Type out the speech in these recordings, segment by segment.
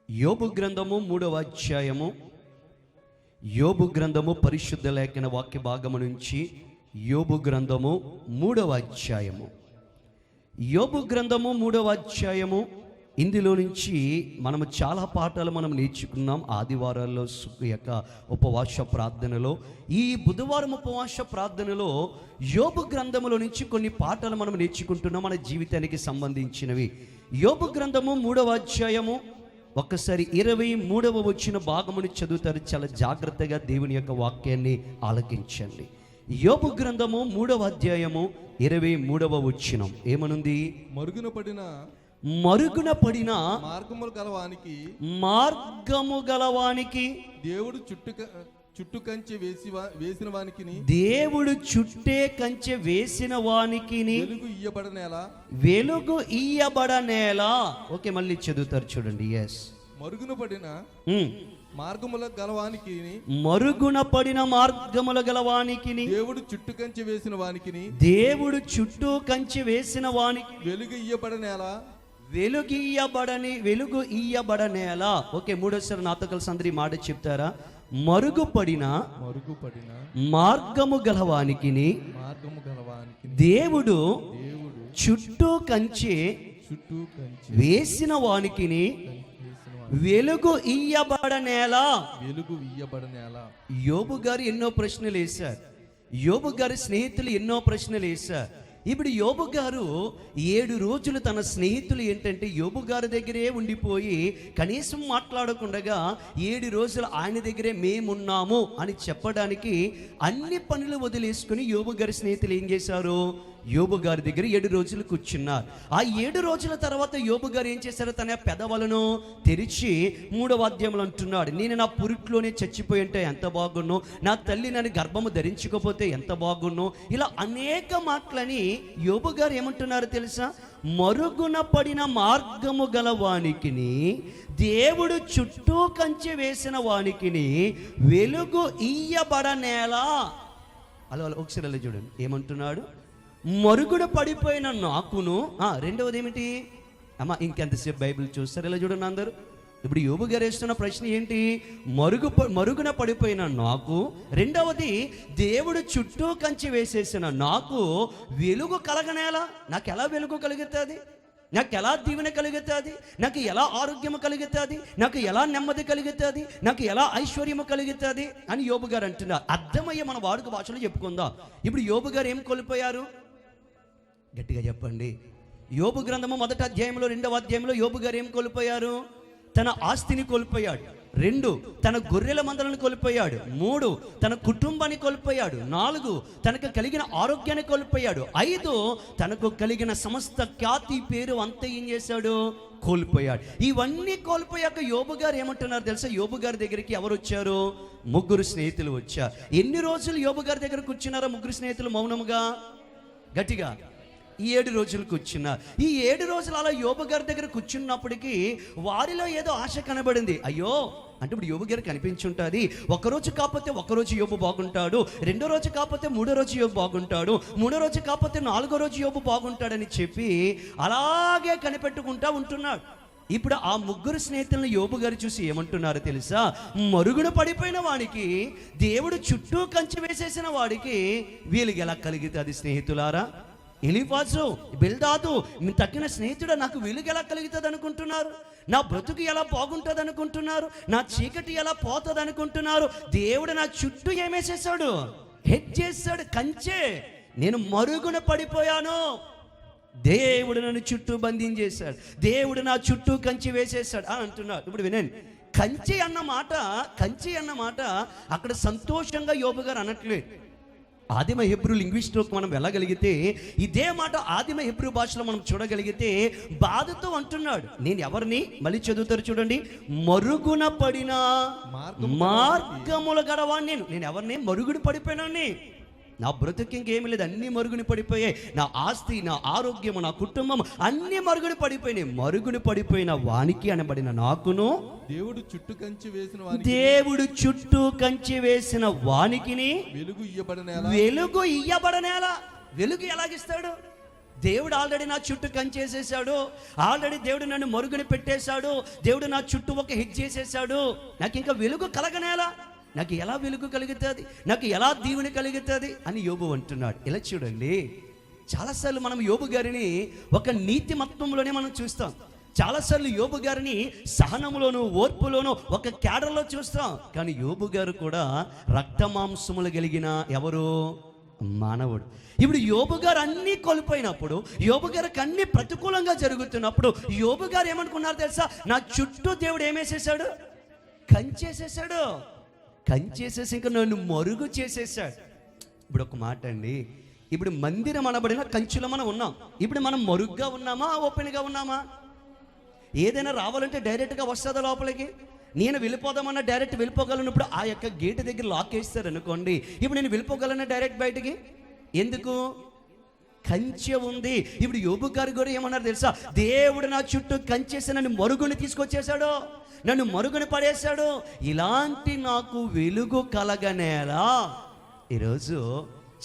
యోబు గ్రంథము 3వ అధ్యాయము. యోబు గ్రంథము పరిశుద్ధ లేఖన వాక్య భాగము నుంచి యోబు గ్రంథము 3వ అధ్యాయము. యోబు గ్రంథము 3వ అధ్యాయము. ఇందులో నుంచి మనము చాలా పాఠాలు మనం నేర్చుకున్నాం. ఆదివారాల్లో యొక్క ఉపవాస ప్రార్థనలో, ఈ బుధవారం ఉపవాస ప్రార్థనలో యోబు గ్రంథములో నుంచి కొన్ని పాఠాలు మనం నేర్చుకుంటున్నాం, మన జీవితానికి సంబంధించినవి. యోబు గ్రంథము 3వ అధ్యాయము. ఒక్కసారి 23వ వచ్చిన భాగముని చదువుతారు. చాలా జాగ్రత్తగా దేవుని యొక్క వాక్యాన్ని ఆలకించండి. యోబు గ్రంథము 3వ అధ్యాయము 23వ వచనం ఏమనుంది? మరుగున పడిన మార్గము గలవానికి దేవుడు చుట్టు కంచె వేసిన వానికి, దేవుడు చుట్టే కంచె వేసిన వానికి వెలుగు ఇయ్యబడనేలా. ఓకే, మళ్ళీ చదువుతారు చూడండి. ఎస్, మరుగున పడిన మార్గముల గలవానికి దేవుడు చుట్టు కంచె వేసిన వానికి, దేవుడు చుట్టూ కంచె వేసిన వానికి వెలుగు ఇయ్యబడనేలా. ఓకే, మూడోసారి నాతో కలిసి అందరి మాట చెప్తారా? మరుగుపడిన మార్గము గలవానికి దేవుడు చుట్టూ కంచె వేసిన వానికి వెలుగు ఇయ్యబడనేలా. యోబు గారు ఎన్నో ప్రశ్నలు వేశారు. యోబు గారి స్నేహితులు ఎన్నో ప్రశ్నలు వేశారు. ఇప్పుడు యోబు గారు 7 రోజులు తన స్నేహితులు ఏంటంటే యోబు గారి దగ్గరే ఉండిపోయి కనీసం మాట్లాడకుండా 7 రోజులు ఆయన దగ్గరే మేమున్నాము అని చెప్పడానికి అన్ని పనులు వదిలేసుకుని యోబు గారి స్నేహితులు ఏం చేశారు? యోబు గారి దగ్గర 7 రోజులు కూర్చున్నారు. ఆ 7 రోజుల తర్వాత యోబు గారు ఏం చేశారు? తన పెదవులను తెరిచి 3వ అధ్యాయంలో అంటున్నాడు, నేను నా పురిట్లోనే చచ్చిపోయి ఉంటే ఎంత బాగున్నో, నా తల్లి నన్ను గర్భము ధరించకపోతే ఎంత బాగున్నో, ఇలా అనేక మాటలని యోబు గారు ఏమంటున్నారు తెలుసా? మరుగున పడిన మార్గము గల వానికి దేవుడు చుట్టూ కంచె వేసిన వానికి వెలుగు ఇయ్యబడనేలా. అలా ఒకసారి అలా చూడండి, ఏమంటున్నాడు? మరుగున పడిపోయిన నాకును. రెండవది ఏమిటి అమ్మా? ఇంకెంతసేపు బైబిల్ చూస్తారు? ఇలా చూడండి అందరూ. ఇప్పుడు యోబు గారు వేస్తున్న ప్రశ్న ఏంటి? మరుగున పడిపోయిన నాకు. రెండవది, దేవుడు చుట్టూ కంచె వేసేసిన నాకు వెలుగు కలగనేలా. నాకు ఎలా వెలుగు కలుగుతుంది? నాకు ఎలా దీవెన కలుగుతుంది? నాకు ఎలా ఆరోగ్యం కలుగుతుంది? నాకు ఎలా నెమ్మది కలుగుతుంది? నాకు ఎలా ఐశ్వర్యము కలుగుతుంది అని యోబు గారు అంటున్నారు. అర్థమయ్యే మన వాడుక భాషలో చెప్పుకుందాం. ఇప్పుడు యోబు గారు ఏం కోల్పోయారు? గట్టిగా చెప్పండి. యోబు గ్రంథము 1వ అధ్యాయంలో 2వ అధ్యాయంలో యోబు గారు ఏం కోల్పోయారు? తన ఆస్తిని కోల్పోయాడు. 2, తన గొర్రెల మందలను కోల్పోయాడు. 3, తన కుటుంబాన్ని కోల్పోయాడు. 4, తనకు కలిగిన ఆరోగ్యాన్ని కోల్పోయాడు. 5, తనకు కలిగిన సమస్త ఖ్యాతి పేరు అంతా ఏం చేశాడు? కోల్పోయాడు. ఇవన్నీ కోల్పోయాక యోబు గారు ఏమంటున్నారు తెలుసా? యోబు గారి దగ్గరికి ఎవరు వచ్చారు? 3 స్నేహితులు వచ్చారు. ఎన్ని రోజులు యోబు గారి దగ్గర కూర్చున్నారా 3 స్నేహితులు మౌనముగా? గట్టిగా 7 రోజులు కూర్చున్నారు. ఈ 7 రోజులు అలా యోబు గారి దగ్గర కూర్చున్నప్పటికీ వారిలో ఏదో ఆశ కనబడింది. అయ్యో అంటే ఇప్పుడు యోబు గారు కనిపించుంటుంది, ఒకరోజు కాకపోతే ఒకరోజు యోబు బాగుంటాడు, 2వ రోజు కాకపోతే 3వ రోజు యోబు బాగుంటాడు, 3వ రోజు కాకపోతే 4వ రోజు యోబు బాగుంటాడని చెప్పి అలాగే కనిపెట్టుకుంటా ఉంటున్నాడు. ఇప్పుడు ఆ 3 స్నేహితులను యోబు గారు చూసి ఏమంటున్నారు తెలుసా? మరుగున పడిపోయిన వాడికి దేవుడు చుట్టూ కంచె వేసేసిన వాడికి వీళ్ళకి ఎలా కలుగుతుంది స్నేహితులారా? ఎలీఫాజు, బిల్దాదు మీ తగ్గిన స్నేహితుడు నాకు వెలుగు ఎలా కలుగుతుంది అనుకుంటున్నారు? నా బ్రతుకు ఎలా బాగుంటుంది అనుకుంటున్నారు? నా చీకటి ఎలా పోతుంది అనుకుంటున్నారు? దేవుడు నా చుట్టూ ఏమేసేసాడు? హెడ్ చేశాడు, కంచె. నేను మరుగున పడిపోయాను, దేవుడు నన్ను చుట్టూ బంధించేశాడు, దేవుడు నా చుట్టూ కంచె వేసేసాడు అంటున్నాడు. ఇప్పుడు వినండి, కంచె అన్న మాట అక్కడ సంతోషంగా యోబు గారు అనట్లేదు. ఆదిమ హెబ్రూ లింగ్విస్ట్లోకి మనం వెళ్ళగలిగితే ఇదే మాట ఆదిమ హెబ్రూ భాషలో మనం చూడగలిగితే బాధతో అంటున్నాడు. నేను ఎవరిని? మళ్ళీ చదువుతారు చూడండి. మరుగున పడిన మార్గముల గలవాణ్ణి. నేను ఎవరిని? మరుగుడు పడిపోయినాన్ని. నా బ్రతుకు ఇంకేమీ లేదు, అన్నీ మరుగుని పడిపోయాయి. నా ఆస్తి, నా ఆరోగ్యము, నా కుటుంబం అన్నీ మరుగుని పడిపోయినాయి. మరుగుని పడిపోయిన వానికి అనబడిన నాకును దేవుడు చుట్టూ కంచె వేసిన వానికి వెలుగు ఇయ్యబడనేలా. వెలుగు ఎలాగిస్తాడు? దేవుడు ఆల్రెడీ నా చుట్టూ కంచేసేసాడు, ఆల్రెడీ దేవుడు నన్ను మరుగుని పెట్టేశాడు, దేవుడు నా చుట్టూ ఒక హెడ్జ్ చేసేసాడు, నాకు ఇంకా వెలుగు కలగనేలా, నాకు ఎలా వెలుగు కలుగుతుంది, నాకు ఎలా దీవెన కలుగుతుంది అని యోబు అంటున్నాడు. ఇలా చూడండి, చాలాసార్లు మనం యోబు గారిని ఒక నీతిమత్వంలోనే మనం చూస్తాం. చాలాసార్లు యోబు గారిని సహనంలోను ఓర్పులోను ఒక క్యాడర్లో చూస్తాం. కానీ యోబు గారు కూడా రక్తమాంసములు కలిగిన ఎవరు? మానవుడు. ఇప్పుడు యోబు గారు అన్నీ కోల్పోయినప్పుడు, యోబు గారికి అన్ని ప్రతికూలంగా జరుగుతున్నప్పుడు యోబు గారు ఏమనుకున్నారు తెలుసా? నా చుట్టూ దేవుడు ఏమేసేసాడు? కంచేసేసాడు. కంచేసేసి ఇంకా నన్ను మరుగు చేసేసాడు. ఇప్పుడు ఒక మాట అండి, ఇప్పుడు మందిరం అనబడిన కంచులో మనం ఉన్నాం. ఇప్పుడు మనం మరుగ్గా ఉన్నామా, ఓపెన్గా ఉన్నామా? ఏదైనా రావాలంటే డైరెక్ట్గా వస్తుందా లోపలికి? నేను వెళ్ళిపోదామన్నా డైరెక్ట్ వెళ్ళిపోగలను. ఇప్పుడు ఆ యొక్క గేట్ దగ్గర లాక్ వేస్తారు అనుకోండి, ఇప్పుడు నేను వెళ్ళిపోగలను డైరెక్ట్ బయటికి. ఎందుకు? కంచె ఉంది. ఇప్పుడు యోబు గారు కూడా ఏమన్నారు తెలుసా? దేవుడు నా చుట్టూ కంచేసి నన్ను మరుగుని తీసుకొచ్చేసాడు, నన్ను మరుగుని పడేశాడు. ఇలాంటి నాకు వెలుగు కలగనేలా. ఈరోజు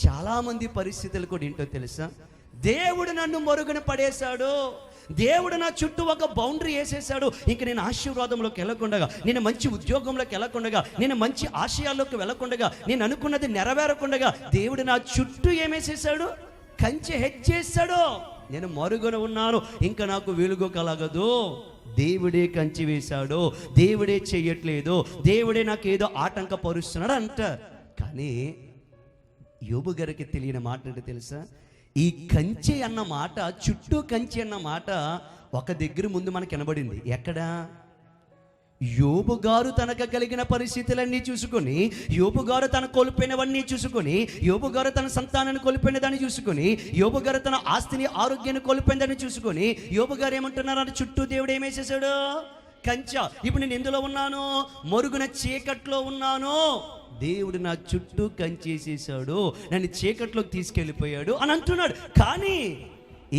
చాలామంది పరిస్థితులు కూడా ఏంటో తెలుసా? దేవుడు నన్ను మరుగున పడేశాడు, దేవుడు నా చుట్టూ ఒక బౌండరీ వేసేసాడు. ఇంక నేను ఆశీర్వాదంలోకి వెళ్ళకుండగా, నేను మంచి ఉద్యోగంలోకి వెళ్ళకుండగా, నేను మంచి ఆశయాల్లోకి వెళ్ళకుండగా, నేను అనుకున్నది నెరవేరకుండగా దేవుడు నా చుట్టూ ఏమేసేసాడు? కంచె హెచ్చేసాడు. నేను మరుగున ఉన్నాను, ఇంకా నాకు వెలుగు కలగదు. దేవుడే కంచి వేశాడు, దేవుడే చెయ్యట్లేదు, దేవుడే నాకు ఏదో ఆటంకపరుస్తున్నాడు అంట. కానీ యోబు గారికి తెలియని మాట ఏంటో తెలుసా? ఈ కంచె అన్న మాట, చుట్టూ కంచె అన్న మాట ఒక దగ్గర ముందు మనకు వినబడింది. ఎక్కడ? యోబు గారు తనకు కలిగిన పరిస్థితులన్నీ చూసుకొని, యోబు గారు తన కోల్పోయినవన్నీ చూసుకొని, యోబు గారు తన సంతానాన్ని కోల్పోయిన దాన్ని చూసుకొని, యోబు గారు తన ఆస్తిని ఆరోగ్యాన్ని కోల్పోయిన దాన్ని చూసుకొని, యోబు గారు ఏమంటున్నారు అంటే చుట్టూ దేవుడు ఏమేసేసాడు? కంచె. ఇప్పుడు నేను ఎందులో ఉన్నాను? మరుగున చీకట్లో ఉన్నాను. దేవుడు నా చుట్టూ కంచేసేసాడు, నన్ను చీకట్లోకి తీసుకెళ్ళిపోయాడు అని అంటున్నాడు. కానీ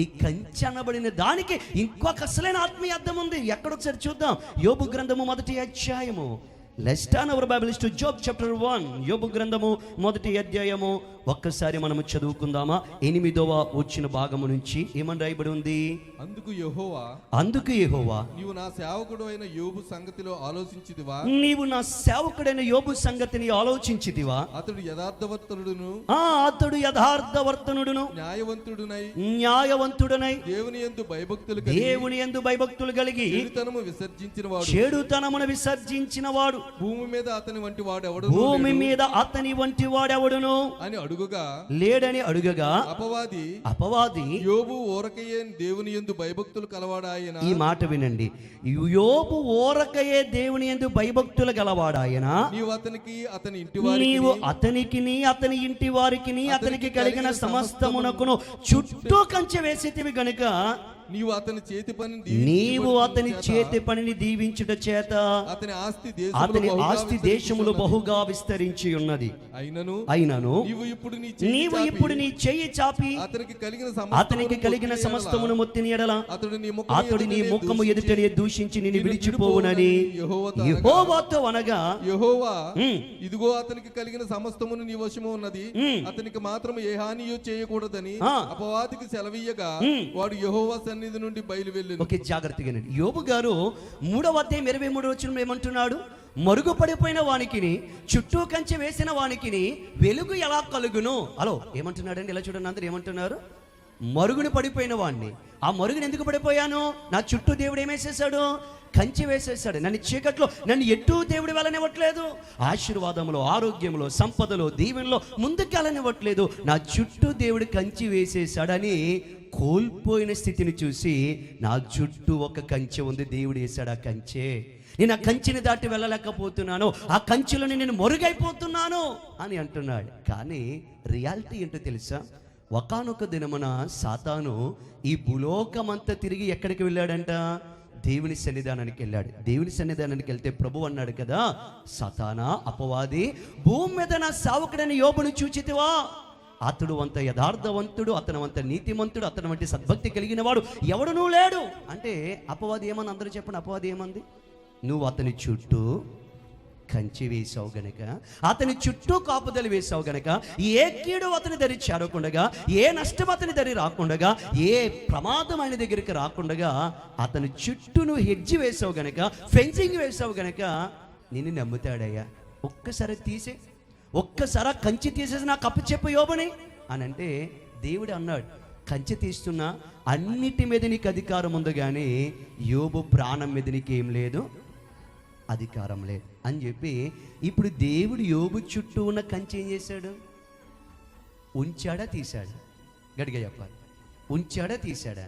ఈ కంచె అనబడిన దానికి ఇంకొక అసలైన ఆత్మీయ అర్థం ఉంది. ఎక్కడొకసారి చూద్దాం. యోబు గ్రంథము 1వ అధ్యాయము. Let's turn our Bibles to Job chapter 1. Yobu గ్రంథము 1వ అధ్యాయము ఒక్కసారి మనము చదువుకుందామా? 8వ వచ్చిన భాగము నుంచి ఏమని రాయబడి ఉంది? అందుకు యెహోవా నీవు నా సేవకుడు అయిన యోబు సంగతిలో ఆలోచించితివా? నీవు నా సేవకుడైన యోబు సంగతిని ఆలోచించితివా? అతడు యథార్థవర్తనుడును, అతడు యథార్థవర్తనుడును, న్యాయవంతుడనై దేవుని యందు భయభక్తులు కలిగి చెడుతనమును విసర్జించిన వాడు భూమి మీద అతని అతని వంటి వాడెవడును అని అడుగుగా, లేడని అడుగగా, అపవాది యోబు ఊరకయే దేవుని యందు భయభక్తులు కలవాడాయన. ఈ మాట వినండి. యోబు ఊరకయే దేవుని యందు భయభక్తులు గలవాడాయన. నీవు అతనికి అతని ఇంటి వారికి అతనికి కలిగిన సమస్తమునకును చుట్టూ కంచె వేసేటివి గనుక నీవు అతని చేతి పనిని దీవించుట చేత అతని ఆస్తి దేశములు బహుగా విస్తరించి ఉన్నది. అయినను నీవు ఇప్పుడు నీ చెయ్యి చాపి అతనికి కలిగిన సమస్తమును మొత్తిని ఎడల అతడు నీ ముఖము ఎదుటనే దూషించి నిన్ను విడిచిపోవునని యెహోవాతో అనగా, యెహోవా ఇదిగో అతనికి కలిగిన సమస్తమును నీ వశము ఉన్నది, అతనికి మాత్రం ఏ హానియో చేయకూడదని అపవాదికి సెలవీయగా వాడు యెహోవా సన్నిధి నుండి బయలువెళ్ళింది. ఓకే, జాగ్రత్తగా. యోబు గారు 3వ అధ్యాయం 23వ వచనంలో ఏమంటున్నాడు? మరుగుపడిపోయిన వానికిని, చుట్టూ కంచె వేసిన వానికిని వెలుగు ఎలా కలుగును? హలో, ఏమంటున్నాడండి? ఇలా చూడండి, అందరూ ఏమంటున్నారు? మరుగుని పడిపోయిన వాడిని. ఆ మరుగుని ఎందుకు పడిపోయాను? నా చుట్టూ దేవుడు ఏమేసేసాడు? కంచె వేసేసాడు. నన్ను చీకట్లో, నన్ను ఎటు దేవుడు వెళ్ళనివ్వట్లేదు. ఆశీర్వాదంలో, ఆరోగ్యంలో, సంపదలో, దీవెనలో ముందుకు వెళ్ళనివ్వట్లేదు. నా చుట్టూ దేవుడు కంచె వేసేసాడని కోల్పోయిన స్థితిని చూసి, నా చుట్టూ ఒక కంచె ఉంది, దేవుడు వేసాడు ఆ కంచె, నేను ఆ కంచెని దాటి వెళ్ళలేకపోతున్నాను, ఆ కంచెలోని నేను మరుగైపోతున్నాను అని అంటున్నాడు. కానీ రియాలిటీ ఏంటో తెలుసా? ఒకానొక దినమున సాతాను ఈ భూలోకమంతా తిరిగి ఎక్కడికి వెళ్ళాడంట? దేవుని సన్నిధానానికి వెళ్ళాడు. దేవుని సన్నిధానానికి వెళ్తే ప్రభు అన్నాడు కదా, సాతానా, అపవాది, భూమి మీద నా సేవకుడైన యోబును చూచితివా? అతడు అంత యథార్థవంతుడు, అతను అంత నీతిమంతుడు, అతను వంటి సద్భక్తి కలిగిన వాడు ఎవడునూ లేడు అంటే అపవాది ఏమని? అందరూ చెప్పండి, అపవాది ఏమంది? నువ్వు అతని చుట్టూ కంచి వేసావు గనక, అతని చుట్టూ కాపుదలు వేసావు గనక, ఏ కీడు అతని దరి చేరకుండగా, ఏ నష్టం అతని దరి రాకుండగా, ఏ ప్రమాదం ఆయన దగ్గరికి రాకుండగా అతని చుట్టూ నువ్వు హెడ్జి వేసావు గనక, ఫెన్సింగ్ వేసావు గనక నిన్ను నమ్ముతాడయ్యా. ఒక్కసారి కంచి తీసేసి నాకు అప్పచెప్పు యోబుని అని అంటే దేవుడు అన్నాడు, కంచె తీస్తున్నా అన్నిటి మీద నీకు అధికారం ఉంది, కానీ యోబు ప్రాణం మీద నీకు ఏం లేదు, అధికారం లేదు అని చెప్పి ఇప్పుడు దేవుడు యోబు చుట్టూ ఉన్న కంచె ఏం చేశాడు? ఉంచాడా తీశాడా? గట్టిగా చెప్పాలి. ఉంచాడా తీశాడా?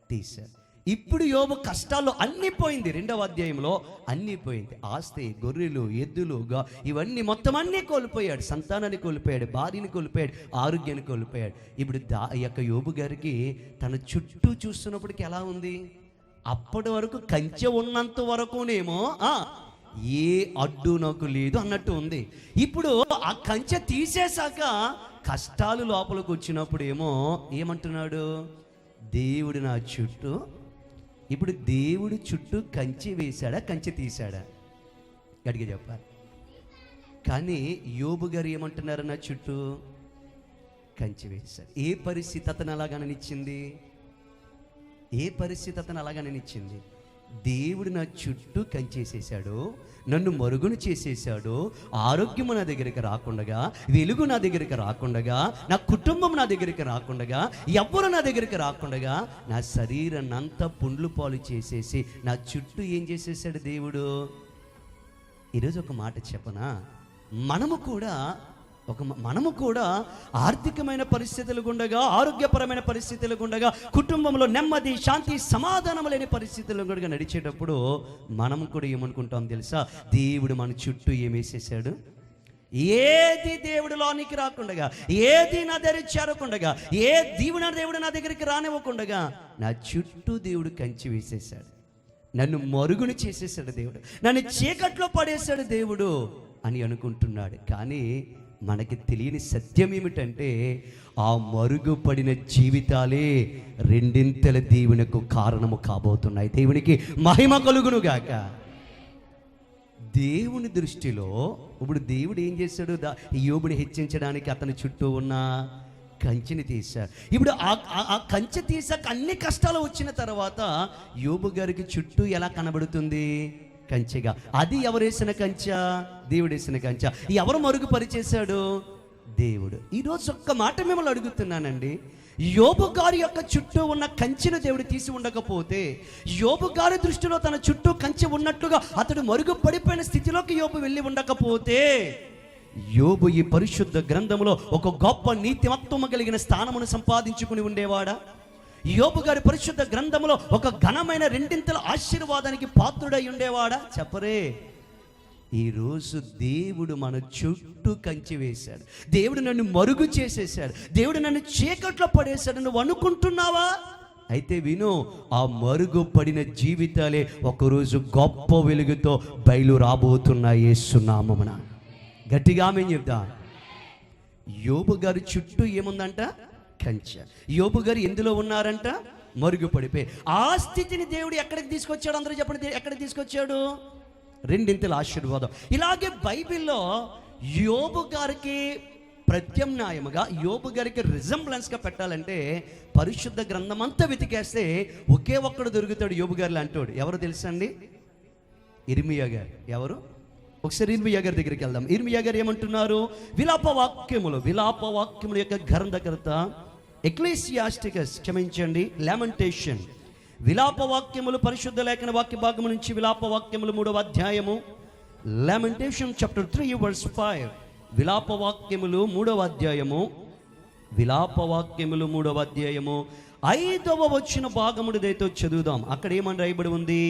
తీశాడు. ఇప్పుడు యోబు కష్టాల్లో అన్నీ పోయింది. 2వ అధ్యాయంలో అన్నీ పోయింది. ఆస్తి, గొర్రెలు, ఎద్దులు, ఇవన్నీ మొత్తం అన్నీ కోల్పోయాడు. సంతానాన్ని కోల్పోయాడు, భార్యని కోల్పోయాడు, ఆరోగ్యాన్ని కోల్పోయాడు. ఇప్పుడు ఈ యొక్క యోబు గారికి తన చుట్టూ చూస్తున్నప్పటికి ఎలా ఉంది? అప్పటి వరకు కంచె ఉన్నంత వరకునేమో ఏ అడ్డు నాకు లేదు అన్నట్టు ఉంది. ఇప్పుడు ఆ కంచె తీసేశాక కష్టాలు లోపలికి వచ్చినప్పుడు ఏమో ఏమంటున్నాడు? దేవుడు నా చుట్టూ. ఇప్పుడు దేవుడు చుట్టూ కంచె వేశాడా, కంచె తీశాడా? గట్టిగా చెప్పాలి. కానీ యోబు గారు ఏమంటున్నారు? నా చుట్టూ కంచె వేశాడు. ఏ పరిస్థితి అతను అలాగనిచ్చింది? ఏ పరిస్థితి అతను అలాగనిచ్చింది? దేవుడు నా చుట్టూ కంచేసేసాడు, నన్ను మరుగున చేసేసాడు, ఆరోగ్యము నా దగ్గరికి రాకుండగా, వెలుగు నా దగ్గరికి రాకుండగా, నా కుటుంబం నా దగ్గరికి రాకుండగా, ఎవ్వరు నా దగ్గరికి రాకుండగా నా శరీరాన్ని అంతా పుండ్లు పాలు చేసేసి నా చుట్టూ ఏం చేసేసాడు దేవుడు? ఈరోజు ఒక మాట చెప్పనా, మనము కూడా ఆర్థికమైన పరిస్థితులు గుండగా, ఆరోగ్యపరమైన పరిస్థితులు గుండగా, కుటుంబంలో నెమ్మది, శాంతి, సమాధానం లేని పరిస్థితులు గుండగా నడిచేటప్పుడు మనం కూడా ఏమనుకుంటాం తెలుసా? దేవుడు మన చుట్టూ ఏమేసేసాడు? ఏది దేవుడు లోనికి రాకుండగా, ఏది నా దగ్గర చేరకుండగా, ఏ దేవుడు నా దగ్గరికి రానివ్వకుండగా నా చుట్టూ దేవుడు కంచి వేసేసాడు. నన్ను మరుగుని చేసేసాడు దేవుడు, నన్ను చీకట్లో పడేశాడు దేవుడు అని అనుకుంటున్నాడు. కానీ మనకి తెలియని సత్యం ఏమిటంటే ఆ మరుగుపడిన జీవితాలే రెండింతల దీవెనకు కారణము కాబోతున్నాయి. దేవునికి మహిమ కలుగును గాక. దేవుని దృష్టిలో ఇప్పుడు దేవుడు ఏం చేశాడు? యోబుని హెచ్చించడానికి అతని చుట్టూ ఉన్న కంచెని తీశాడు. ఇప్పుడు ఆ కంచె తీసాక అన్ని కష్టాలు వచ్చిన తర్వాత యోబు గారికి చుట్టూ ఎలా కనబడుతుంది? కంచెగా. అది ఎవరేసిన కంచె? దేవుడు వేసిన కంచె. ఎవరు మరుగుపరిచేశాడు? దేవుడు. ఈరోజు ఒక్క మాట మిమ్మల్ని అడుగుతున్నానండి, యోబు గారి యొక్క చుట్టూ ఉన్న కంచెను దేవుడు తీసి ఉండకపోతే, యోబు గారి దృష్టిలో తన చుట్టూ కంచె ఉన్నట్లుగా అతడు మరుగుపడిపోయిన స్థితిలోకి యోబు వెళ్ళి ఉండకపోతే, యోబు ఈ పరిశుద్ధ గ్రంథంలో ఒక గొప్ప నీతిమత్వము కలిగిన స్థానమును సంపాదించుకుని ఉండేవాడా? యోబు గారి పరిశుద్ధ గ్రంథంలో ఒక ఘనమైన రెండింతల ఆశీర్వాదానికి పాత్రుడై ఉండేవాడా? చెప్పరే. ఈరోజు దేవుడు మన చుట్టూ కంచె వేశాడు, దేవుడు నన్ను మరుగు చేసేసాడు, దేవుడు నన్ను చీకట్లో పడేశాడు నువ్వు అనుకుంటున్నావా? అయితే విను, ఆ మరుగు పడిన జీవితాలే ఒకరోజు గొప్ప వెలుగుతో బయలు రాబోతున్నాయి యేసు నామమున. గట్టిగా ఆమేన్ చెప్దాం. యోబు గారి చుట్టూ ఏముందంట? కంచె. యోబు గారు ఎందులో ఉన్నారంట? మరుగుపడిపోయి. ఆ స్థితిని దేవుడు ఎక్కడికి తీసుకొచ్చాడు? అందరూ చెప్పండి, ఎక్కడికి తీసుకొచ్చాడు? రెండింతల ఆశీర్వాదం. ఇలాగే బైబిల్లో యోబు గారికి ప్రత్యామ్నాయముగా, యోబు గారికి రిజంబ్లెన్స్గా పెట్టాలంటే పరిశుద్ధ గ్రంథం అంతా వెతికేస్తే ఒకే ఒక్కడు దొరుకుతాడు యోబు గారిలో అంటాడు. ఎవరు తెలుసండి? ఇర్మియా గారు. ఎవరు? ఒకసారి ఇర్మియా గారి దగ్గరికి వెళ్దాం. ఇర్మియా గారు ఏమంటున్నారు? విలాపవాక్యముల యొక్క గ్రంథకర్త ఎక్లేసియాస్టికస్, క్షమించండి, లామెంటేషన్. విలాపవాక్యములు పరిశుద్ధ లేఖన వాక్య భాగము నుంచి విలాపవాక్యములు 3వ అధ్యాయము, లామెంటేషన్ చాప్టర్ 3 verse 5. విలాపవాక్యములు 3వ అధ్యాయము, విలాపవాక్యములు 3వ అధ్యాయము 5వ వచన భాగముడిదైతే చదువుదాం. అక్కడ ఏమని రాయబడి ఉంది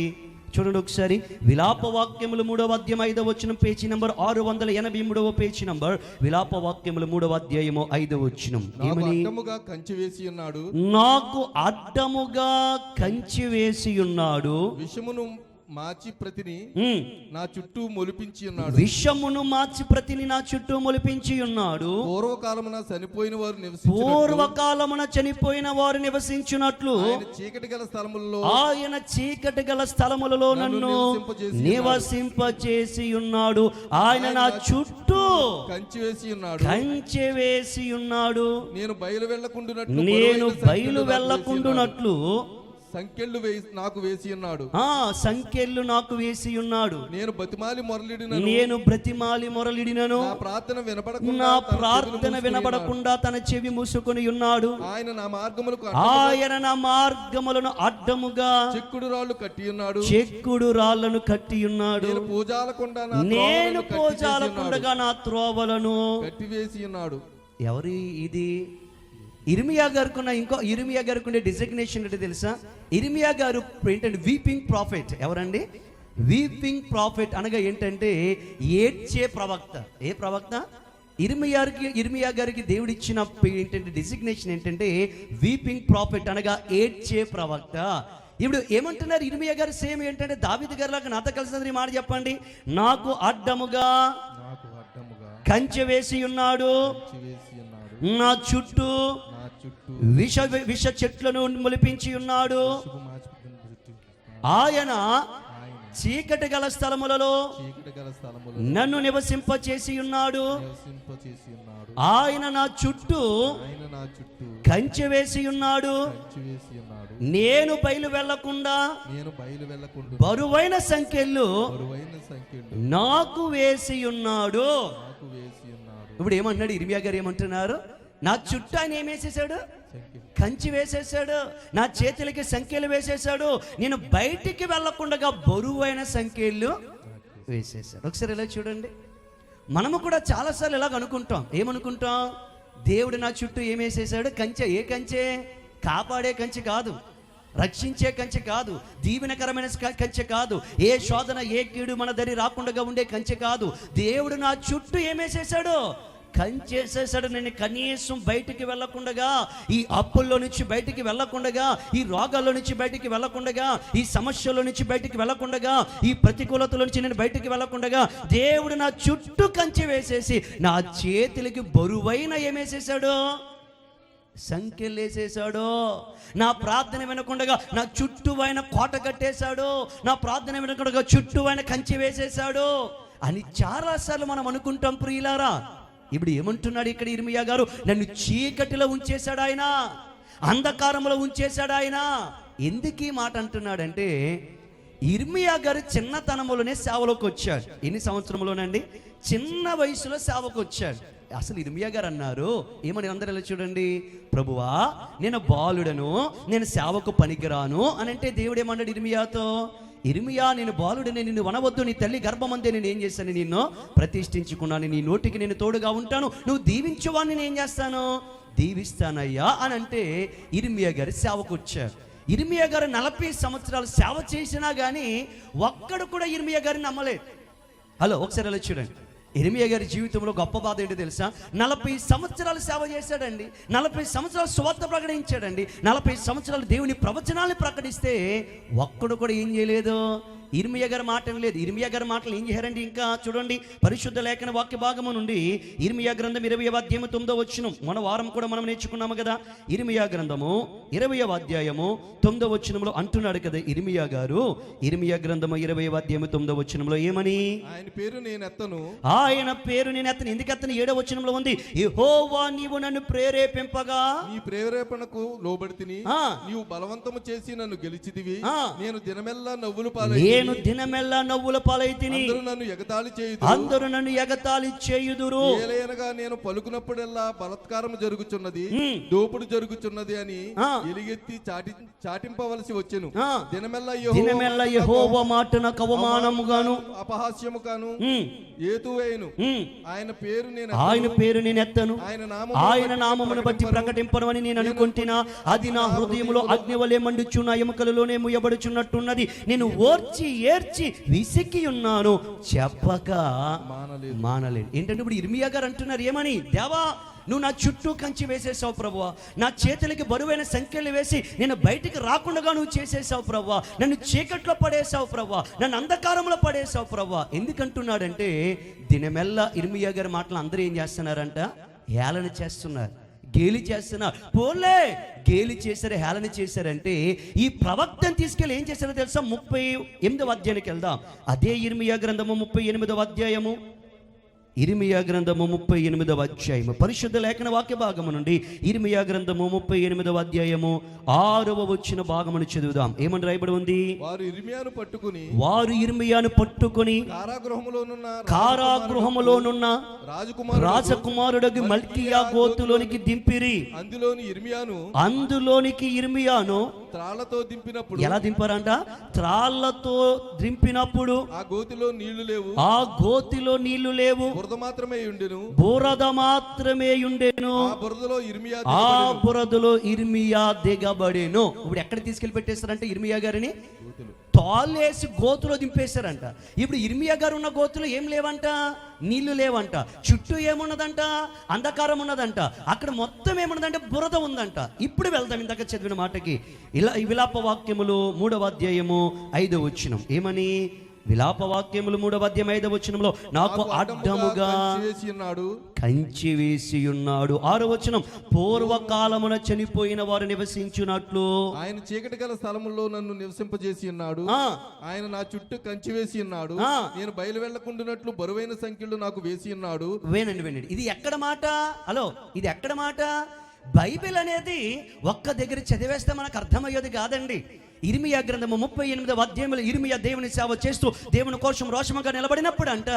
చూడండి ఒకసారి. విలాపవాక్యములు 3వ అధ్యాయం 5వ వచనం, పేజీ నంబర్ 683వ పేజీ నంబర్. విలాపవాక్యములు 3వ అధ్యాయము 5వ వచనం. ఏమని? కంచె వేసి ఉన్నాడు, నాకు అడ్డముగా కంచె వేసి ఉన్నాడు, విషమును మార్చి ప్రతిని ఉమ్. నా చుట్టూ మొలిపించి ఉన్నాడు. విషమును మార్చి ప్రతిని నా చుట్టూ మొలిపించి ఉన్నాడు. పూర్వకాలమున చనిపోయిన వారు నివసించున్నట్లు చీకటి గల స్థలములలో ఆయన చీకటి గల స్థలములలో నన్ను నివసింపచేసి ఉన్నాడు. ఆయన నా చుట్టూ కంచె వేసి ఉన్నాడు. నేను బయలు వెళ్ళకుండునట్లు సంకెళ్ళు నాకు వేసి ఉన్నాడు. సంకెళ్ళు నాకు వేసి ఉన్నాడు. నేను బ్రతిమాలి మొరలిడినను నా ప్రార్థన వినబడకుండా తన చెవి మూసుకొని ఉన్నాడు. ఆయన నా మార్గములను అడ్డముగా చెక్కుడు రాళ్లను కట్టి ఉన్నాడు. నేను పూజాలకుండగా నా త్రోవలను కట్టివేసి ఉన్నాడు. ఎవరి ఇది? ఇర్మియా గారికి ఉండే డిజిగ్నేషన్ అంటే తెలుసా? ఇర్మియా గారు ఏంటంటే వీపింగ్ ప్రాఫిట్. ఎవరండి? వీపింగ్ ప్రాఫిట్ అనగా ఏంటంటే ఏడ్చే ప్రవక్త. ఏ ప్రవక్త? ఇర్మియా గారికి దేవుడు ఇచ్చిన ఏంటంటే డిజిగ్నేషన్ ఏంటంటే వీపింగ్ ప్రాఫిట్ అనగా ఏడ్చే ప్రవక్త. ఇప్పుడు ఏమంటున్నారు ఇర్మియా గారు? సేమ్ ఏంటంటే దావీదు గారి లాగా నాతో కలిసి మాట చెప్పండి. నాకు అడ్డముగా కంచె వేసి ఉన్నాడు. నా చుట్టూ విష చెట్లను మొలిపించి ఉన్నాడు. ఆయన చీకటి గల స్థలములలో నన్ను నివసింపచేసి ఉన్నాడు. ఆయన నా చుట్టూ కంచె వేసి ఉన్నాడు. నేను బయలు వెళ్లకుండా బరువైన సంఖ్యలు నాకు వేసి ఉన్నాడు. ఇప్పుడు ఏమంటున్నాడు ఇర్మియా గారు? ఏమంటున్నారు? నా చుట్టూ ఆయన ఏం వేసేసాడు? కంచి వేసేసాడు. నా చేతులకి సంఖ్యలు వేసేసాడు. నేను బయటికి వెళ్లకుండా బరువైన సంఖ్యలు వేసేసాడు. ఒకసారి ఇలా చూడండి. మనము కూడా చాలాసార్లు ఇలాగ అనుకుంటాం. ఏమనుకుంటాం? దేవుడు నా చుట్టూ ఏం వేసేసాడు? కంచె. ఏ కంచె? కాపాడే కంచె కాదు, రక్షించే కంచె కాదు, దీవెనకరమైన కంచె కాదు, ఏ శోధన ఏ కీడు మన దరి రాకుండా ఉండే కంచె కాదు. దేవుడు నా చుట్టూ ఏమేసేసాడు? కంచేసేసాడు. నేను కనీసం బయటికి వెళ్ళకుండా, ఈ అప్పుల్లో నుంచి బయటికి వెళ్ళకుండా, ఈ రోగాల్లో నుంచి బయటికి వెళ్ళకుండా, ఈ సమస్యల నుంచి బయటికి వెళ్ళకుండా, ఈ ప్రతికూలతల నుంచి నేను బయటికి వెళ్ళకుండా దేవుడు నా చుట్టూ కంచె వేసేసి నా చేతులకి బరువైన ఏమేసేసాడు? సంఖ్యలేసేసాడు. నా ప్రార్థన వినకుండా నా చుట్టూ ఆయన కోట కట్టేశాడు. నా ప్రార్థన వినకుండా చుట్టూ ఆయన కంచె వేసేసాడు అని చాలాసార్లు మనం అనుకుంటాం ప్రియులారా. ఇప్పుడు ఏమంటున్నాడు ఇక్కడ ఇర్మియా గారు? నన్ను చీకటిలో ఉంచేశాడు ఆయన, అంధకారంలో ఉంచేశాడు ఆయన. ఎందుకు ఈ మాట అంటున్నాడంటే ఇర్మియా గారు చిన్నతనంలోనే సేవలోకి వచ్చాడు. ఎన్ని సంవత్సరంలోనండి? చిన్న వయసులో సేవకు వచ్చాడు. అసలు ఇర్మియా గారు అన్నారు ఏమని? అందరూ ఇలా చూడండి. ప్రభువా, నేను బాలుడను, నేను సేవకు పనికిరాను అని అంటే దేవుడు ఏమన్నాడు ఇర్మియాతో? ఇర్మియా, నేను బాలుడనే, నిన్ను వనవద్దు, నీ తల్లి గర్భమందే నేను ఏం చేశాను? నిన్ను ప్రతిష్ఠించుకున్నాను, నీ నోటికి నేను తోడుగా ఉంటాను, నువ్వు దీవించువాన్ని నేను ఏం చేస్తాను? దీవిస్తానయ్యా అని అంటే ఇర్మియా గారు సేవకు వచ్చారు. ఇర్మియా గారు 40 సంవత్సరాలు సేవ చేసినా కానీ ఒక్కడు కూడా ఇర్మియా గారిని నమ్మలేదు. హలో, ఒకసారి అలా చూడండి. ఇర్మియా గారి జీవితంలో గొప్ప బాధ ఏంటో తెలుసా? 40 సంవత్సరాలు సేవ చేశాడండి, 40 సంవత్సరాలు సువార్త ప్రకటించాడండి, 40 సంవత్సరాలు దేవుని ప్రవచనాలను ప్రకటిస్తే ఒక్కడు కూడా ఏం చేయలేదు? ఇర్మియా గారి మాట లేదు. ఇర్మియా గారి మాటలు ఏం చేశారండి? ఇంకా చూడండి, పరిశుద్ధ లేఖన వాక్య భాగము నుండి ఇర్మియా గ్రంథం 20వ అధ్యాయము 9వ వచనం. మన వారం కూడా మనం నేర్చుకున్నాము కదా. ఇర్మియా గ్రంథము 20వ అధ్యాయము 9వ వచనంలో అంటున్నాడు కదా ఇర్మియా గారు. ఇర్మియా గ్రంథము 20వ అధ్యాయము 9వ వచనంలో ఏమని? ఆయన పేరు నేను ఎత్తను. ఎందుకు ఎత్తను? 7వ వచనంలో ఉంది, యెహోవా నీవు నన్ను ప్రేరేపింపగా నీ ప్రేరేపణకు లోబడితిని, నీవు బలవంతము చేసి నన్ను గెలిచితివి. నేను దినమెల్లా నవ్వుల పాలైతిని, అందరూ నన్ను ఎగతాళి చేయుదురు. ఏలయనగా నేను పలుకునప్పుడల్లా బలత్కారం జరుగుచున్నది, దోపుడు జరుగుచున్నది అని ఎలుగెత్తి చాటింపవలసి వచ్చెను. దినమెల్లా యెహోవా మాట నాకు అవమానముగాను అపహాస్యముగాను ఏతువేయును. ఆయన పేరు నేను ఎత్తను, ఆయన నామమును బట్టి ప్రకటింపను అని నేను అనుకుంటున్నా. అది నా హృదయములో అగ్నివలే మండుచు, నా ఎముకలలోనే ముయ్యబడుచున్నట్టున్నది. నేను ఓర్చి ఏర్చి విసికి ఉన్నాను, చెప్పక మానలేదు. ఏంటంటే ఇప్పుడు ఇర్మియా గారు అంటున్నారు ఏమని? దేవా, నువ్వు నా చుట్టూ కంచి వేసేసావు ప్రభువా, నా చేతులకి బరువైన సంఖ్యలు వేసి నేను బయటికి రాకుండా నువ్వు చేసేసావు ప్రభువా, నన్ను చీకట్లో పడేసావు ప్రభువా, నన్ను అంధకారంలో పడేసావు ప్రభువా. ఎందుకంటున్నాడంటే దినమెల్లా ఇర్మియా గారి మాటలు అందరూ ఏం చేస్తున్నారంట, హేళన చేస్తున్నారు, గేలి చేస్తున్నారు. పోలే గేలి చేశారు, హేళన చేశారంటే ఈ ప్రవక్తను తీసుకెళ్ళి ఏం చేశారో తెలుసా? 38వ అధ్యాయానికి వెళ్దాం. అదే ఇర్మియా గ్రంథము 38వ అధ్యాయము, ఇర్మియా గ్రంథము 38వ అధ్యాయము, పరిశుద్ధ లేఖన వాక్య భాగము నుండి ఇర్మియా గ్రంథము 38వ అధ్యాయము 6వ వచన భాగమును చదువుదాం. ఏమని రాయబడి ఉంది? వారు ఇర్మియాను పట్టుకొని కారాగృహములోనున్న రాజకుమారుడు మల్కియా గోతులోనికి దింపిరి. అందులోనికి ఇర్మియాను త్రాళ్లతో దింపినప్పుడు, ఎలా దింపారంట? త్రాళ్లతో దింపినప్పుడు ఆ గోతిలో నీళ్లు లేవు, ఆ గోతిలో నీళ్లు లేవు, బురద మాత్రమే ఉండెను, బురద మాత్రమే ఉండెను, ఆ బురదలో ఇర్మియా దిగబడెను. ఇప్పుడు ఎక్కడ తీసుకెళ్లి పెట్టేస్తారంటే ఇర్మియా గారిని తాళ్ళేసి గోతులో దింపేశారంట. ఇప్పుడు ఇర్మియా గారు ఉన్న గోతులో ఏం లేవంట, నీళ్లు లేవంట, చుట్టూ ఏమున్నదంట, అంధకారం ఉన్నదంట, అక్కడ మొత్తం ఏమున్నదంటే బురద ఉందంట. ఇప్పుడు వెళ్దాం ఇందాక చదివిన మాటకి. ఇలా విలాప వాక్యములు 3వ అధ్యాయము 5వ వచనం. ఏమని? విలాప వాక్యములు 3వ అధ్యాయం 5వ వచనంలో నాకు అడ్డముగా కంచి వేసి ఉన్నాడు. 6వ వచనం, పూర్వకాలమున చనిపోయిన వారు నివసించున్నట్లు ఆయన చీకటి గల స్థలములో నన్ను నివసింపజేసి ఉన్నాడు. ఆయన నా చుట్టూ కంచి వేసి ఉన్నాడు. నేను బయలు వెళ్లకుండానట్లు బరువైన సంఖ్యలు నాకు వేసి ఉన్నాడు. వినండి, ఇది ఎక్కడ మాట? హలో, ఇది ఎక్కడ మాట? బైబిల్ అనేది ఒక్క దగ్గర చదివేస్తే మనకు అర్థమయ్యేది కాదండి. ఇర్మియా గ్రంథము 38వ అధ్యాయంలో ఇర్మియా దేవుని సేవ చేస్తూ దేవుని కోసం రోషముగా నిలబడినప్పుడు అంట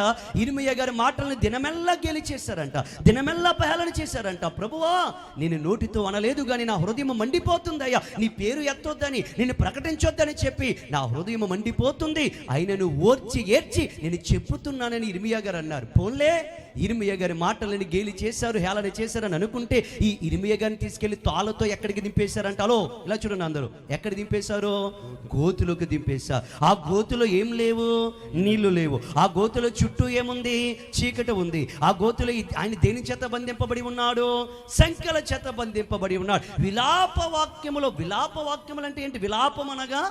ఇర్మియా గారి మాటలను దినమెల్లా గేలి చేశారంట, దినమెల్లా పహేళన చేశారంట. ప్రభువా, నేను నోటితో అనలేదు కానీ నా హృదయం మండిపోతుందయ్యా, నీ పేరు ఎత్తొద్దని, నేను ప్రకటించొద్దని చెప్పి నా హృదయం మండిపోతుంది, అయినను ఓర్చి ఏడ్చి నేను చెప్పుతున్నానని ఇర్మియా గారు అన్నారు. పోన్లే, ఇర్మియా గారి మాటలని గేలి చేశారు, హేళన చేశారని అనుకుంటే ఈ ఇర్మియా గారిని తీసుకెళ్లి తాళ్ళతో ఎక్కడికి దింపేశారంట? హలో, ఇలా చూడండి, అందరూ ఎక్కడ దింపేశారు? గోతులోకి దింపేశారు. ఆ గోతులో ఏం లేవు, నీళ్లు లేవు. ఆ గోతులో చుట్టూ ఏముంది, చీకటి ఉంది. ఆ గోతులో ఆయన దేని చేత బంధింపబడి ఉన్నాడు? సంఖ్యల చేత బంధింపబడి ఉన్నాడు. విలాప వాక్యములు అంటే ఏంటి? విలాపం అనగా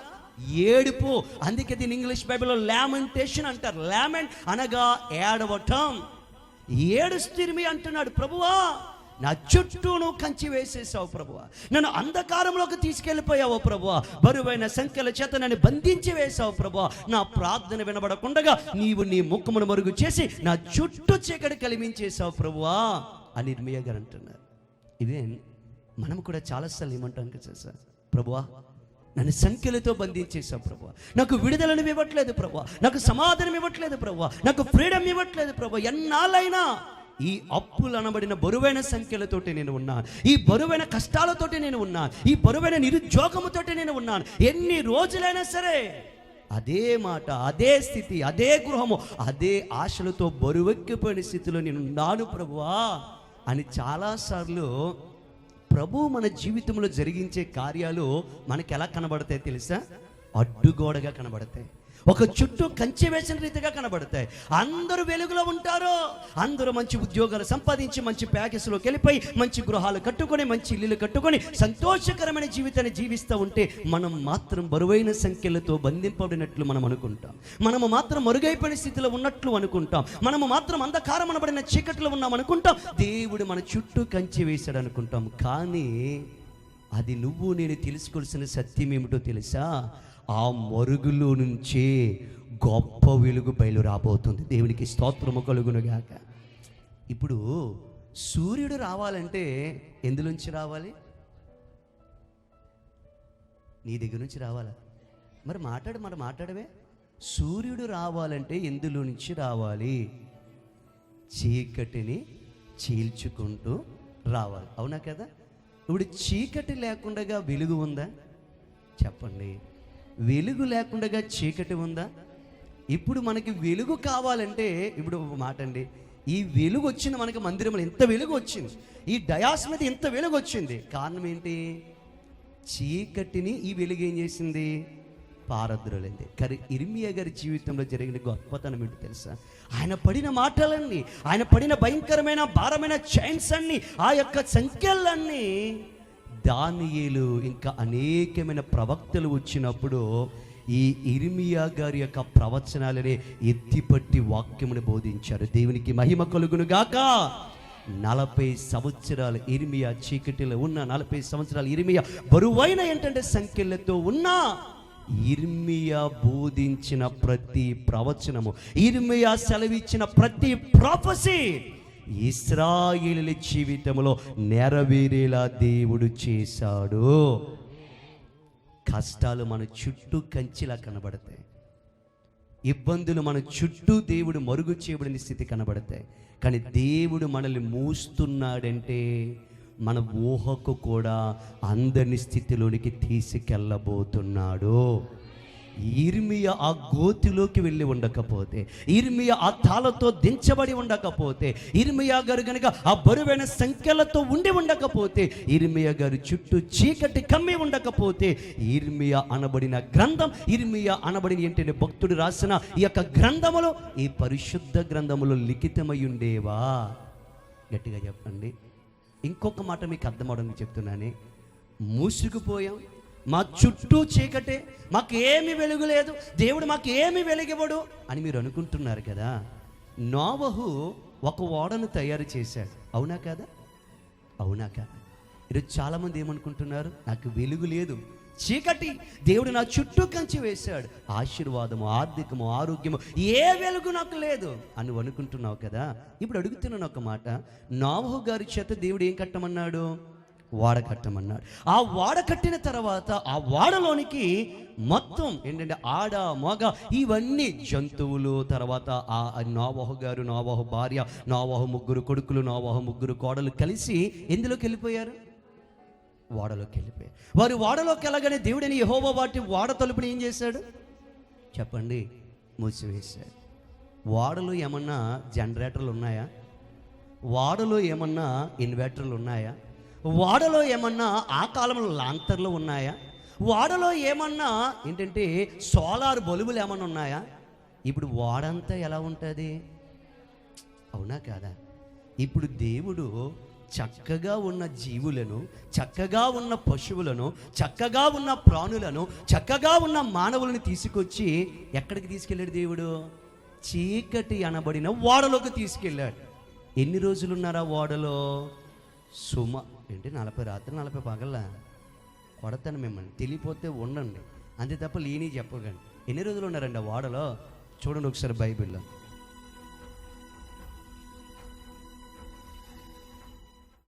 ఏడుపు. అందుకే దీని ఇంగ్లీష్ బైబిల్లో లామెంటేషన్ అంటారు. లామెంట్ అనగా ఏడవటం. ఏడుస్తురిమి అంటున్నాడు, ప్రభువా నా చుట్టూ నువ్వు కంచి వేసేసావు ప్రభువా, నన్ను అంధకారంలోకి తీసుకెళ్ళిపోయావు ప్రభువా, బరువైన సంఖ్యల చేత నన్ను బంధించి వేసావు ప్రభువా, నా ప్రార్థన వినబడకుండగా నీవు నీ ముఖమును మరుగు చేసి నా చుట్టూ చీకటి కలిమించేసావు ప్రభువా అని ఇర్మియా గారు అంటున్నారు. ఇదే మనం కూడా చాలాసార్లు ఏమంటాం కదా సార్, ప్రభువా నన్ను సంఖ్యలతో బంధించేసావు ప్రభువా, నాకు విడుదలను ఇవ్వట్లేదు ప్రభువా, నాకు సమాధానం ఇవ్వట్లేదు ప్రభువా, నాకు ఫ్రీడమ్ ఇవ్వట్లేదు ప్రభువా. ఎన్నాళ్ళైనా ఈ అప్పులు అనబడిన బరువైన సంఖ్యలతోటి నేను ఉన్నాను, ఈ బరువైన కష్టాలతోటి నేను ఉన్నాను, ఈ బరువైన నిరుద్యోగముతోటి నేను ఉన్నాను. ఎన్ని రోజులైనా సరే అదే మాట, అదే స్థితి, అదే గృహము, అదే ఆశలతో బరువెక్కిపోయిన స్థితిలో నేను ఉన్నాను ప్రభువా అని చాలాసార్లు ప్రభు మన జీవితంలో జరిగించే కార్యాలు మనకి ఎలా కనబడతాయి తెలుసా? అడ్డుగోడగా కనబడతాయి, ఒక చుట్టూ కంచె వేసిన రీతిగా కనబడతాయి. అందరూ వెలుగులో ఉంటారు, అందరూ మంచి ఉద్యోగాలు సంపాదించి మంచి ప్యాకేజ్లోకి వెళ్ళిపోయి మంచి గృహాలు కట్టుకొని మంచి ఇల్లులు కట్టుకొని సంతోషకరమైన జీవితాన్ని జీవిస్తూ ఉంటే మనం మాత్రం బరువైన సంఖ్యలతో బంధింపబడినట్లు మనం అనుకుంటాం, మనము మాత్రం మరుగైపోయిన స్థితిలో ఉన్నట్లు అనుకుంటాం, మనము మాత్రం అంధకారం అనబడిన చీకట్లో ఉన్నాం అనుకుంటాం, దేవుడు మన చుట్టూ కంచె వేశాడు అనుకుంటాం. కానీ అది నువ్వు నేను తెలుసుకోవాల్సిన సత్యం ఏమిటో తెలుసా? ఆ మరుగులో నుంచే గొప్ప వెలుగు బయలు రాబోతుంది. దేవునికి స్తోత్రము కలుగునుగాక. ఇప్పుడు సూర్యుడు రావాలంటే ఎందులోంచి రావాలి? నీ దగ్గర నుంచి రావాలా? మరి మాట్లాడవే. సూర్యుడు రావాలంటే ఎందులో నుంచి రావాలి? చీకటిని చీల్చుకుంటూ రావాలి, అవునా కదా? ఇప్పుడు చీకటి లేకుండా వెలుగు ఉందా? చెప్పండి. వెలుగు లేకుండా చీకటి ఉందా? ఇప్పుడు మనకి వెలుగు కావాలంటే, ఇప్పుడు ఒక మాట అండి, ఈ వెలుగు వచ్చింది మనకి మందిరంలో, ఎంత వెలుగు వచ్చింది, ఈ డయాస్ మీద ఎంత వెలుగు వచ్చింది. కారణం ఏంటి? చీకటిని ఈ వెలుగు ఏం చేసింది? పారద్రోలింది. కానీ ఇర్మియా గారి జీవితంలో జరిగిన గొప్పతనం ఏంటో తెలుసా? ఆయన పడిన మాటలన్నీ, ఆయన పడిన భయంకరమైన భారమైన చైన్స్ అన్ని, ఆ యొక్క సంఖ్యలన్నీ దానియేలు ఇంకా అనేకమైన ప్రవక్తలు వచ్చినప్పుడు ఈ ఇర్మియా గారి యొక్క ప్రవచనాలనే ఎత్తిపట్టి వాక్యమును బోధించారు. దేవునికి మహిమ కలుగును గాక. 40 సంవత్సరాలు ఇర్మియా చీకటిలో ఉన్న, 40 సంవత్సరాలు ఇర్మియా బరువైన ఏంటంటే సంఖ్యలతో ఉన్న ఇర్మియా బోధించిన ప్రతి ప్రవచనము, ఇర్మియా సెలవిచ్చిన ప్రతి ప్రొఫెసీ ఇశ్రాయేలీయుల జీవితంలో నెరవేరేలా దేవుడు చేశాడు. కష్టాలు మన చుట్టూ కంచిలా కనబడతాయి, ఇబ్బందులు మన చుట్టూ దేవుడు మరుగు చేయబడిన స్థితి కనబడతాయి. కానీ దేవుడు మనల్ని మూస్తున్నాడంటే మన ఊహకు కూడా అందని స్థితిలోనికి తీసుకెళ్ళబోతున్నాడు. ఇర్మియా ఆ గోతిలోకి వెళ్ళి ఉండకపోతే, ఇర్మియా ఆ తాళతో దించబడి ఉండకపోతే, ఇర్మియా గారు కనుక ఆ బరువైన సంఖ్యలతో ఉండి ఉండకపోతే, ఇర్మియా గారు చుట్టూ చీకటి కమ్మి ఉండకపోతే, ఇర్మియా అనబడిన గ్రంథం, ఇర్మియా అనబడిన ఏంటంటే భక్తుడు రాసిన ఈ యొక్క గ్రంథములో, ఈ పరిశుద్ధ గ్రంథములో లిఖితమై ఉండేవా? గట్టిగా చెప్పండి. ఇంకొక మాట మీకు అర్థమవడానికి చెప్తున్నానే, మూసుకుపోయాం, మా చుట్టూ చీకటే, మాకు ఏమి వెలుగు లేదు, దేవుడు మాకు ఏమి వెలిగివ్వడు అని మీరు అనుకుంటున్నారు కదా. నోవహు ఒక ఓడను తయారు చేశాడు, అవునా కదా? అవునా కదా? ఈరోజు చాలామంది ఏమనుకుంటున్నారు, నాకు వెలుగు లేదు, చీకటి, దేవుడు నా చుట్టూ కంచి వేశాడు, ఆశీర్వాదము, ఆర్థికము, ఆరోగ్యము, ఏ వెలుగు నాకు లేదు అని అనుకుంటున్నావు కదా. ఇప్పుడు అడుగుతున్నాను ఒక మాట, నోవహు గారి చేత దేవుడు ఏం కట్టమన్నాడు? వాడ కట్టమన్నాడు. ఆ వాడ కట్టిన తర్వాత ఆ వాడలోనికి మొత్తం ఏంటంటే ఆడ మగ ఇవన్నీ జంతువులు, తర్వాత ఆ నోవహు గారు, నోవహు భార్య, నోవహు 3 కొడుకులు, నోవహు 3 కోడలు కలిసి ఎందులోకి వెళ్ళిపోయారు? వాడలోకి వెళ్ళిపోయారు. వారు వాడలోకి వెళ్ళగానే దేవుడని యెహోవా వాటి వాడ తలుపుని ఏం చేశాడు చెప్పండి? మూసివేశాడు. వాడలో ఏమన్నా జనరేటర్లు ఉన్నాయా? వాడలో ఏమన్నా ఇన్వర్టర్లు ఉన్నాయా? వాడలో ఏమన్నా ఆ కాలంలో లాంతర్లు ఉన్నాయా? వాడలో ఏమన్నా ఏంటంటే సోలార్ బల్బులు ఏమన్నా ఉన్నాయా? ఇప్పుడు వాడంతా ఎలా ఉంటుంది? అవునా కాదా? ఇప్పుడు దేవుడు చక్కగా ఉన్న జీవులను, చక్కగా ఉన్న పశువులను, చక్కగా ఉన్న ప్రాణులను, చక్కగా ఉన్న మానవులను తీసుకొచ్చి ఎక్కడికి తీసుకెళ్ళాడు దేవుడు? చీకటి అనబడిన వాడలోకి తీసుకెళ్ళాడు. ఎన్ని రోజులు ఉన్నారా వాడలో? ఏంటి 40 రాత్రి 40 పగల కొడతాను మిమ్మల్ని, తెలియపోతే ఉండండి అంతే తప్ప లేని చెప్పకండి. ఎన్ని రోజులు ఉన్నారండి ఆ వాడలో? చూడండి ఒకసారి బైబిల్లో.